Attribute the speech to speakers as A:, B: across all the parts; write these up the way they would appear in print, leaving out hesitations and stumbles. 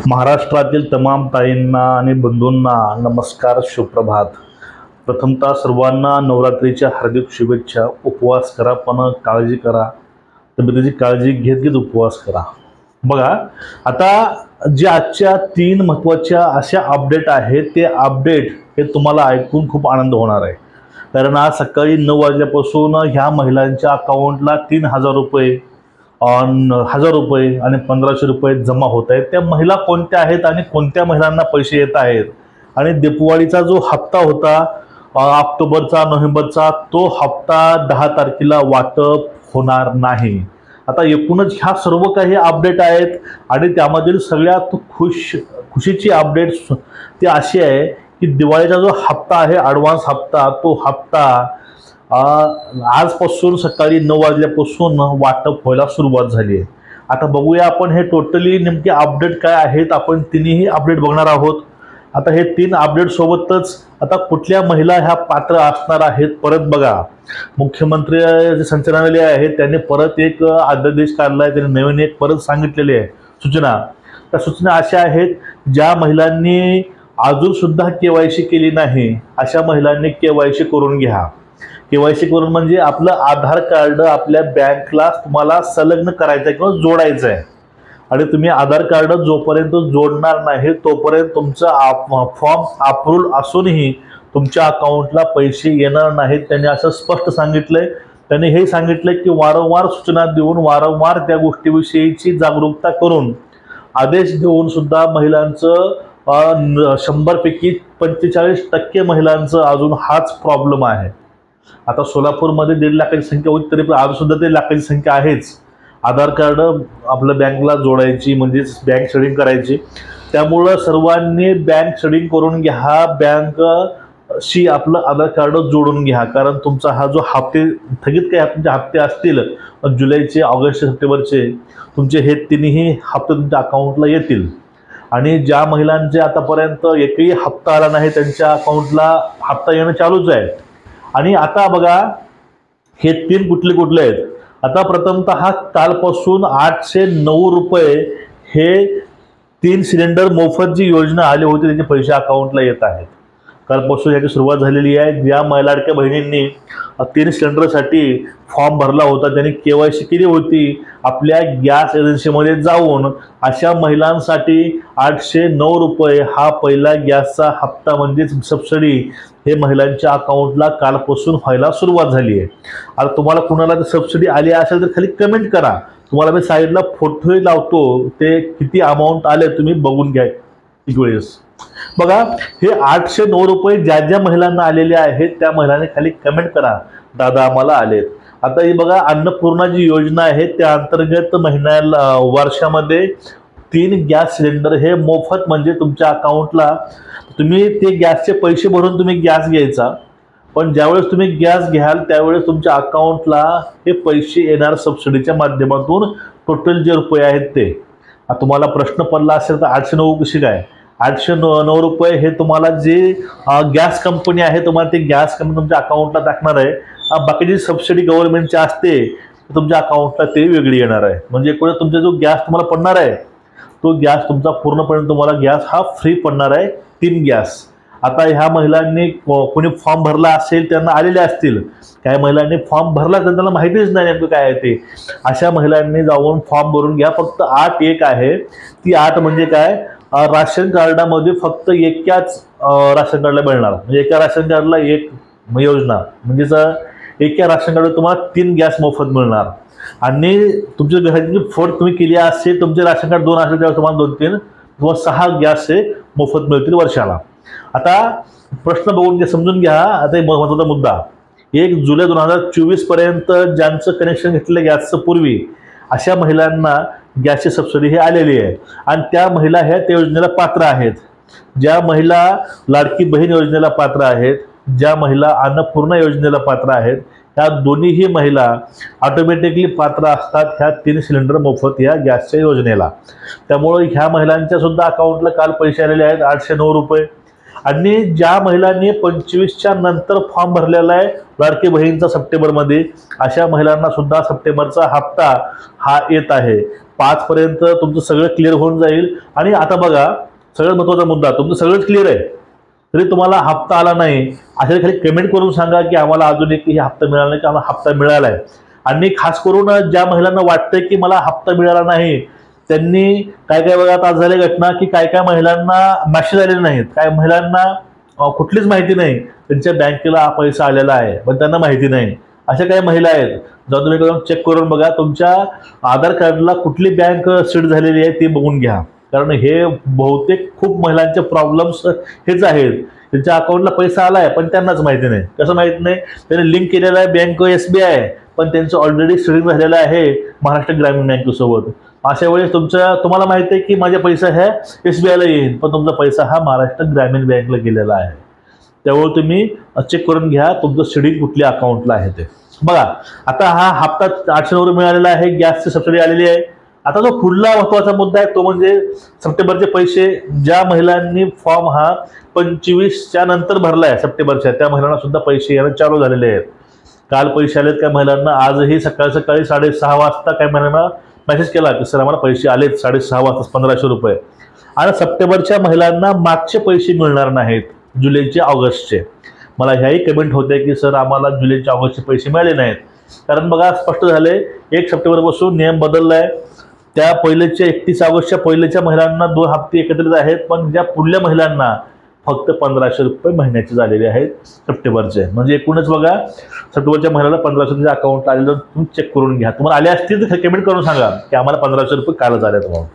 A: महाराष्ट्रातील तमाम ताईंना आणि बंधूंना नमस्कार, सुप्रभात। प्रथमतः सर्वांना नवरात्रीच्या हार्दिक शुभेच्छा। उपवास करा, पण काळजी करा, तब्येतीची काळजी घेत घेत उपवास करा। बघा, आता जे आजच्या 3 महत्त्वाच्या अशा अपडेट आहेत, ते अपडेट हे तुम्हाला ऐकून खूप आनंद होणार आहे। कारण आज सकाळी 9 वाजल्यापासून ह्या महिलांच्या अकाउंटला 3000 रुपये, 1000 रुपये आणि 1500 रुपये जमा होत आहेत। त्या महिला कोणत्या आहेत आणि कोणत्या महिलांना पैसे येत आहेत, आणि दीपावलीचा जो हप्ता होता ऑक्टोबरचा, नोव्हेंबरचा, तो हप्ता 10 तारखेला वाटप होणार नाही। आता एकूणच ह्या सर्व काही अपडेट आहेत, आणि त्यामधील सगळ्यात खुशीची अपडेट ती अशी आहे की दिवाळीचा जो हप्ता आहे, ॲडव्हान्स हप्ता, तो हप्ता आजपासून सकाळी 9 वाजल्यापासून वाटप व्हायला सुरुवात झाली आहे। आता बघूया आपण हे टोटली नेमके अपडेट काय आहेत, आपण तिन्ही अपडेट बघणार आहोत। आता हे 3 अपडेट सोबतच आता कुठल्या महिला ह्या पात्र असणार आहेत, परत बघा, मुख्यमंत्री जे संचालनालय आहे त्यांनी परत एक अध्यादेश काढला आहे, त्यांनी नवीन एक परत सांगितलेली आहे सूचना। त्या सूचना अशा आहेत, ज्या महिलांनी अजून सुद्धा केवायसी केली नाही अशा महिलांनी केवायसी करून घ्या। केवायसी करून म्हणजे आपलं आधार कार्ड आपल्या बँकला तुम्हाला संलग्न करायचं आहे किंवा जोडायचं आहे, आणि तुम्ही आधार कार्ड जोपर्यंत जोडणार नाही तोपर्यंत तुमचा फॉर्म अप्रूव्ड असूनही तुमच्या अकाउंटला पैसे येणार नाहीत। त्यांनी असं स्पष्ट सांगितलंय। त्यांनी हे सांगितलंय की वारंवार सूचना देऊन, वारंवार त्या गोष्टीविषयीची जागरूकता करून, आदेश देऊन सुद्धा महिलांचं 100 पैकी 45% महिलांचं अजून हाच प्रॉब्लेम आहे। आता सोलापूरमध्ये 1.5 लाखाची संख्या होती, तरी आज सुद्धा 1.5 लाखाची संख्या आहेच। आधार कार्ड आपलं बँकला जोडायची म्हणजे बँक शेडिंग करायची, त्यामुळं सर्वांनी बँक शेडिंग करून घ्या, बँकशी आपलं आधार कार्ड जोडून घ्या। कारण तुमचा हा जो हप्ते थकीत काही तुमचे हप्ते असतील जुलैचे, ऑगस्ट, सप्टेंबरचे, तुमचे हे तिन्ही हप्ते तुमच्या अकाउंटला येतील। आणि ज्या महिलांचे आतापर्यंत एकही हप्ता आला नाही त्यांच्या अकाउंटला हप्ता येणं चालूच आहे। आणि आता बघा, हे 3 कुठले आहेत। आता प्रथमतः कालपासून 809 रुपये हे 3 सिलेंडर मोफत जी योजना आली होती त्याचे पैसे अकाउंटला येत आहेत। कालपासून याची सुरुवात झालेली आहे। ज्या महिलाडक्या बहिणींनी 3 सिलेंडरसाठी फॉर्म भरला होता, त्यांनी केवायसी केली होती आपल्या गॅस एजन्सीमध्ये जाऊन, अशा महिलांसाठी 809 रुपये हा पहिला गॅसचा हप्ता म्हणजेच सबसिडी हे महिलांच्या अकाउंटला कालपासून व्हायला सुरुवात झाली आहे। आता तुम्हाला कुणाला जर सबसिडी आली असेल तर खाली कमेंट करा, तुम्हाला मी साईडला फोटोही लावतो, ते किती अमाऊंट आले तुम्ही बघून घ्या एक वेळेस। बघा, हे 809 रुपये ज्या ज्या महिलांना आलेले आहेत त्या महिलांनी खाली कमेंट करा, दादा आम्हाला आलेत। आता ही बघा, अन्नपूर्णा जी योजना आहे त्या अंतर्गत महिन्याला वर्षामध्ये 3 गॅस सिलेंडर हे मोफत, म्हणजे तुमच्या अकाउंटला तुम्ही ते गॅसचे पैसे भरून तुम्ही गॅस घ्यायचा, पण ज्यावेळेस तुम्ही गॅस घ्याल त्यावेळेस तुमच्या अकाउंटला हे पैसे येणार सबसिडीच्या माध्यमातून, टोटल जे रुपये आहेत ते। आता तुम्हाला प्रश्न पडला असेल तर 809 कशी काय? 809 रुपये हे तुम्हाला जे गॅस कंपनी आहे तुम्हाला ते गॅस कंपनी तुमच्या अकाउंटला टाकणार आहे। बाकीची सबसिडी गव्हर्नमेंटची असते तुमच्या अकाउंटला ते वेगळी येणार आहे। म्हणजे एकूण तुमचा जो गॅस तुम्हाला पडणार आहे तो गॅस तुमचा पूर्णपणे तुम्हाला गॅस हा फ्री पडणार आहे, 3 गॅस। आता ह्या महिलांनी कोणी फॉर्म भरला असेल त्यांना आलेले असतील, काही महिलांनी फॉर्म भरला तर त्यांना माहितीच नाही नेमकं काय आहे ते, अशा महिलांनी जाऊन फॉर्म भरून घ्या। फक्त 8 आहे, ती 8 म्हणजे काय, राशन कार्डामध्ये फक्त एकाच राशन कार्डला मिळणार, म्हणजे एका राशन कार्डला एक योजना, म्हणजेच एका राशन कार्डवर तुम्हाला 3 गॅस मोफत मिळणार। आणि तुमच्या घराची फोड तुम्ही केली असेल, तुमचे राशन कार्ड 2 असेल त्यावर तुम्हाला 2-3 किंवा 6 गॅस हे मोफत मिळतील वर्षाला। आता प्रश्न बघून घ्या, समजून घ्या। आता एक महत्त्वाचा मुद्दा, 1 जुलै 2024 पर्यंत ज्यांचं कनेक्शन घेतलेलं गॅसचं पूर्वी, अशा महिलांना गॅसची सबसिडी ही आलेली आहे, आणि त्या महिला ह्या त्या योजनेला पात्र आहेत। ज्या महिला लाडकी बहीण योजनेला पात्र आहेत, ज्या महिला अन्नपूर्णा योजनेला पात्र आहेत, ह्या दोन्हीही महिला ऑटोमॅटिकली पात्र असतात ह्या 3 सिलेंडर मोफत या गॅसच्या योजनेला। त्यामुळे ह्या महिलांच्या सुद्धा अकाउंटला काल पैसे आलेले आहेत 809 रुपये। आणि ज्या महिलांनी 25च्या नंतर फॉर्म भरलेला आहे लाडकी बहीणचा सप्टेंबरमध्ये, अशा महिलांना सुद्धा सप्टेंबरचा हप्ता हा येत आहे। 5 पर्यंत तुमचं सगळं क्लिअर होऊन जाईल। आणि आता बघा सगळ्यात महत्त्वाचा मुद्दा, तुमचं सगळंच क्लिअर आहे तरी तुम्हाला हप्ता आला नाही, अशा खाली कमेंट करून सांगा की आम्हाला अजून एक हप्ता मिळाला नाही, की आम्हाला हप्ता मिळाला आहे। आणि खास करून ज्या महिलांना वाटतंय की मला हप्ता मिळाला नाही, त्यांनी काय काय बघा आज झाले घटना की काय काय महिलांना मेसेज आलेले नाहीत, काय महिलांना कुठलीच माहिती नाही त्यांच्या बँकेला पैसा आलेला आहे पण त्यांना माहिती नाही। अशा काही महिला आहेत, जर तुम्ही चेक करून बघा तुमच्या आधार कार्डला कुठली बँक सीड झालेली आहे ती बघून घ्या, कारण हे बहुतेक खूप महिलांचे प्रॉब्लेम्स हेच आहेत। त्यांच्या अकाउंटला पैसा आलाय पण त्यांनाच माहिती नाही। कसं माहिती नाही, त्यांनी लिंक केलेला आहे बँक SBI पण त्यांचं ऑलरेडी सीडिंग झालेलं आहे महाराष्ट्र ग्रामीण बँकेसोबत। अशा वेळेस तुम्हाला माहिती आहे की माझा पैसा ह्या SBI ला येईल पण तुमचा पैसा हा महाराष्ट्र ग्रामीण बँकला गेलेला आहे। त्यामुळे तुम्ही चेक करून घ्या तुमचं सीडिंग कुठल्या अकाउंटला आहे ते। बघा आता हा हप्ता 800 मिळालेला आहे, गॅसची सबसिडी आलेली आहे। आता जो पुढला महत्त्वाचा मुद्दा आहे तो म्हणजे सप्टेंबरचे पैसे। ज्या महिलांनी फॉर्म हा 25च्या नंतर भरलाय सप्टेंबरच्या, त्या महिलांना सुद्धा पैसे येणं चालू झालेले आहेत। काल पैसे आलेत काही महिलांना, आजही सकाळी 6:30 वाजता काही महिलांना मेसेज केला की सर आम्हाला पैसे आलेत 6:30 वाजता 1500 रुपये। आणि सप्टेंबरच्या महिलांना मागचे पैसे मिळणार नाहीत, जुलैचे ऑगस्टचे। मला ह्याही कमेंट होते की सर आम्हाला जुलैचे ऑगस्टचे पैसे मिळाले नाहीत, कारण बघा स्पष्ट झाले 1 सप्टेंबरपासून नियम बदललाय। त्या पहिलेच्या 31 ऑगस्टच्या पहिलेच्या महिलांना 2 हप्ते एकत्रित आहेत, पण ज्या पुढल्या महिलांना फक्त 1500 रुपये महिन्याचे झालेले आहेत सप्टेंबरचे। म्हणजे एकूणच बघा सप्टेंबरच्या महिन्याला 1500 तुमच्या अकाउंटला आलेलं तुम्ही चेक करून घ्या। तुम्हाला आले असतील तर कमेंट करून सांगा की आम्हाला 1500 रुपये कालच आले म्हणून।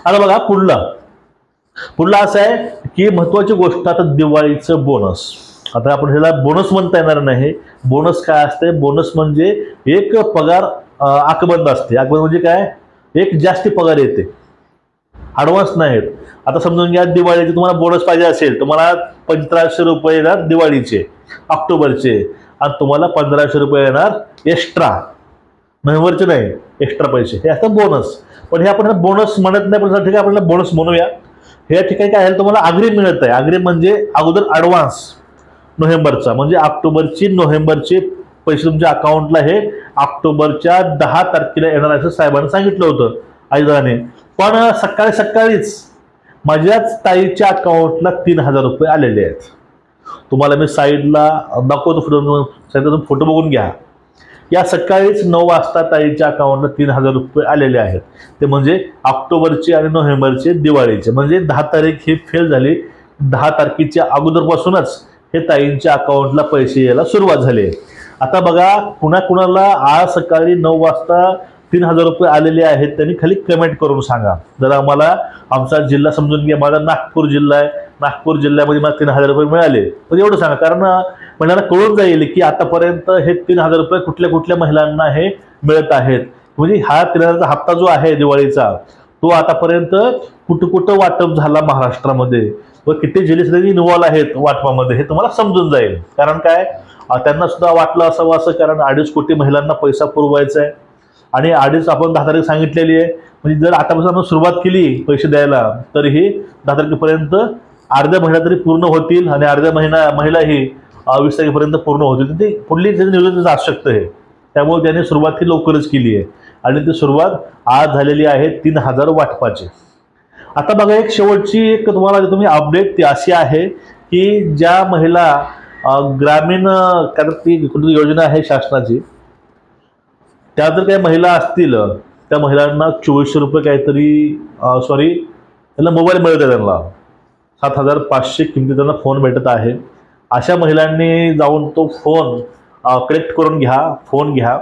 A: आता बघा पुढला असं आहे की महत्त्वाची गोष्ट, आता दिवाळीचं बोनस। आता आपण ह्याला बोनस म्हणता येणार नाही। बोनस काय असते, बोनस म्हणजे एक पगार आकबंद असते। आकबंद म्हणजे काय, एक जास्ती पगार येते, ॲडव्हान्स नाहीत। आता समजून घ्या दिवाळीचे तुम्हाला बोनस पाहिजे असेल, तुम्हाला 1500 रुपये येणार दिवाळीचे ऑक्टोबरचे, आणि तुम्हाला 1500 रुपये येणार एक्स्ट्रा, नोव्हेंबरचे नाही, एक्स्ट्रा पैसे, हे असतं बोनस। पण हे आपण बोनस म्हणत नाही, पण ठीक आहे आपण बोनस म्हणूया। हे ठिकाणी काय आहे, तुम्हाला अग्रिम मिळत आहे। अग्रिम म्हणजे अगोदर ॲडव्हान्स नोव्हेंबरचा, म्हणजे ऑक्टोबरची नोव्हेंबरचे पैसे तुमच्या अकाउंटला हे ऑक्टोबरच्या 10 तारखेला येणार असं साहेबांनी सांगितलं होतं आयुक्तांनी। पण सकाळीच माझ्याच ताईच्या अकाउंटला 3000 रुपये आलेले आहेत। तुम्हाला मी साईडला दाखवतो, साईडला फोटो बघून घ्या। या सकाळीच 9 वाजता ताईच्या अकाउंटला 3000 रुपये आलेले आहेत। ते म्हणजे ऑक्टोबरचे आणि नोव्हेंबरचे दिवाळीचे, म्हणजे 10 तारीख ही फेल झाली। 10 तारखेच्या अगोदरपासूनच हे ताईंच्या अकाउंटला पैसे यायला सुरुवात झाली। आता बघा कुणाला आज सकाळी 9 वाजता 3000 रुपये आलेले आहेत त्यांनी खाली कमेंट करून सांगा। जर आम्हाला आमचा जिल्हा समजून घ्या, माझा नागपूर जिल्हा आहे, नागपूर जिल्ह्यामध्ये मला 3000 रुपये मिळाले, पण एवढं सांगा, कारण महिलांना कळून जाईल की आतापर्यंत हे 3000 रुपये कुठल्या महिलांना हे मिळत आहेत। म्हणजे हा 3000चा हप्ता जो आहे दिवाळीचा तो आतापर्यंत कुठं वाटप झाला महाराष्ट्रामध्ये व किती जिल्हे इन्व्हॉल्व आहेत वाटपामध्ये हे तुम्हाला समजून जाईल। कारण काय, त्यांना सुद्धा वाटलं असावं असं, कारण 2.5 कोटी महिलांना पैसा पुरवायचा आहे आणि 2.5 आपण 10 तारीख सांगितलेली आहे। म्हणजे जर आतापासून आपण सुरुवात केली पैसे द्यायला तरीही 10 तारखेपर्यंत अर्ध्या महिना तरी पूर्ण होतील आणि अर्ध्या महिलाही 20 तारखेपर्यंत पूर्ण होतील। ते पुढली नियोजन असू शकतं हे, त्यामुळे त्यांनी सुरुवात ही लवकरच केली आहे आणि ती सुरुवात आज झालेली आहे 3000 वाटपाची। आता बघा एक शेवटची एक तुम्हाला तुम्ही अपडेट ती अशी आहे की ज्या महिला ग्रामीण ती कुठली योजना आहे शासनाची, त्या जर काही महिला असतील त्या महिलांना 2400 रुपये काहीतरी त्यांना मोबाईल मिळत आहे, त्यांना 7500 किमती त्यांना फोन भेटत आहे। अशा महिलांनी जाऊन तो फोन कलेक्ट करून घ्या, फोन घ्या।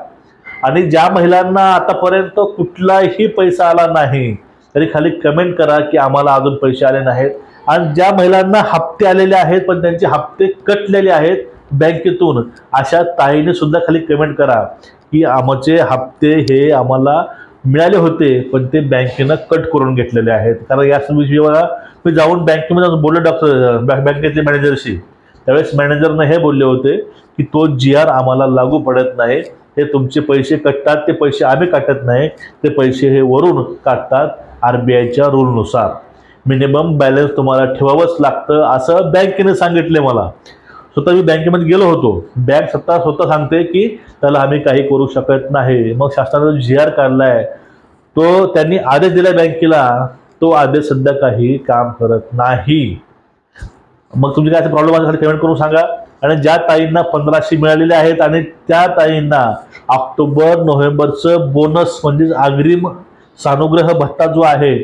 A: आणि ज्या महिलांना आतापर्यंत कुठलाही पैसा आला नाही तरी खाली कमेंट करा की आम्हाला अजून पैसे आले नाहीत। आणि ज्या महिलांना हप्ते आलेले आहेत पण त्यांचे हप्ते कटलेले आहेत बँकेतून, अशा ताईने सुद्धा खाली कमेंट करा की आमचे हप्ते हे आम्हाला मिळाले होते पण ते बँकेनं कट करून घेतलेले आहेत। कारण या विषयी मी जाऊन बँकेमध्ये बोललो बँकेचे मॅनेजरशी, त्यावेळेस मॅनेजरने हे बोलले होते की तो GR आम्हाला लागू पडत नाही, हे तुमचे पैसे कटतात, ते पैसे आम्ही काटत नाही, ते पैसे हे वरून काटतात RBIच्या रूलनुसार। मिनिमम बॅलन्स तुम्हाला ठेवावंच लागतं असं बँकेने सांगितले मला। स्वतः मी बँकेमध्ये गेलो होतो, बँक स्वतः सांगते की त्याला आम्ही काही करू शकत नाही। मग शासनाचा GR काढलाय तो त्यांनी आदेश दिला बँकेला, तो आदेश सध्या काही काम करत नाही। मग तुमचे काय प्रॉब्लेम असेल कमेंट करून सांगा। आणि ज्या ताईंना 1500 मिळालेले आहेत आणि त्या ताईंना ऑक्टोबर नोव्हेंबरचं बोनस म्हणजे अग्रिम सानुग्रह भत्ता जो आहे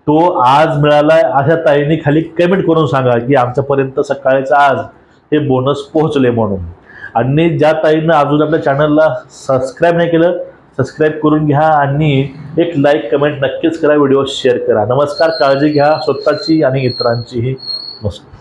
A: तो आज मिळालाय, अशा ताईंनी खाली कमेंट करून सांगा की आमच्यापर्यंत सकाळीच आज हे बोनस पोहोचले म्हणून। आणि ज्या ताईंना अजून आपल्या चॅनलला सबस्क्राईब नाही केलं, सबस्क्राईब करून घ्या आणि एक लाईक कमेंट नक्कीच करा, व्हिडिओ शेअर करा। नमस्कार, काळजी घ्या स्वतःची आणि इतरांचीही। नमस्कार।